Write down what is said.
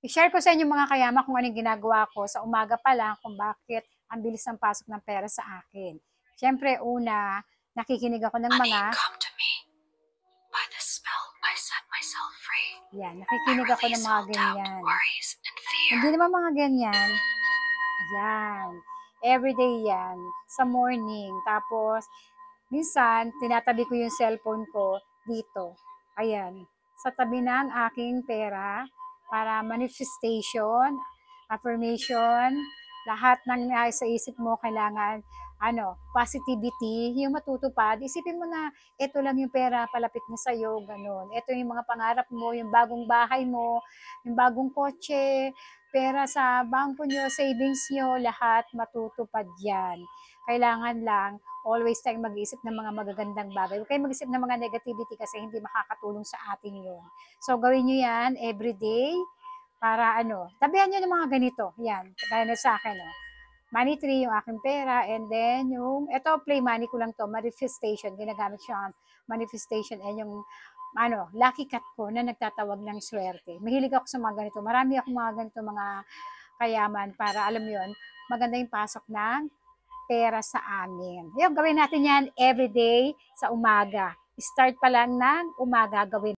I-share ko sa inyo mga kayama kung anong ginagawa ko sa umaga pa lang kung bakit ang bilis ng pasok ng pera sa akin. Siyempre, una, nakikinig ako ng Honey, mga... come to me. By the spell, I set myself free. Yan, nakikinig ako ng mga ganyan. Worries and fear. Hindi naman mga ganyan. Yan. Everyday yan. Sa morning. Tapos, minsan, tinatabi ko yung cellphone ko dito. Ayan. Sa tabi ng aking pera para manifestation, affirmation, lahat ng sa isip mo kailangan positivity, yung matutupad. Isipin mo na ito lang yung pera palapit na sa'yo, ganun. Ito yung mga pangarap mo, yung bagong bahay mo, yung bagong kotse, pera sa bangko nyo, savings nyo, lahat matutupad yan. Kailangan lang always tayong mag-iisip ng mga magagandang bagay. Huwag kayong mag-isip ng mga negativity kasi hindi makakatulong sa atin yun. So, gawin nyo yan everyday para tabihan nyo ng mga ganito. Yan, kaya na sa akin, money tree, yung aking pera, and then ito, play money ko lang to, manifestation, ginagamit siya manifestation, and yung lucky cat ko na nagtatawag ng swerte. Mahilig ako sa mga ganito. Marami akong mga ganito, mga kayaman para, alam yon, maganda yung pasok ng pera sa amin. Yung gawin natin yan everyday sa umaga. Start pa lang ng umaga gawin.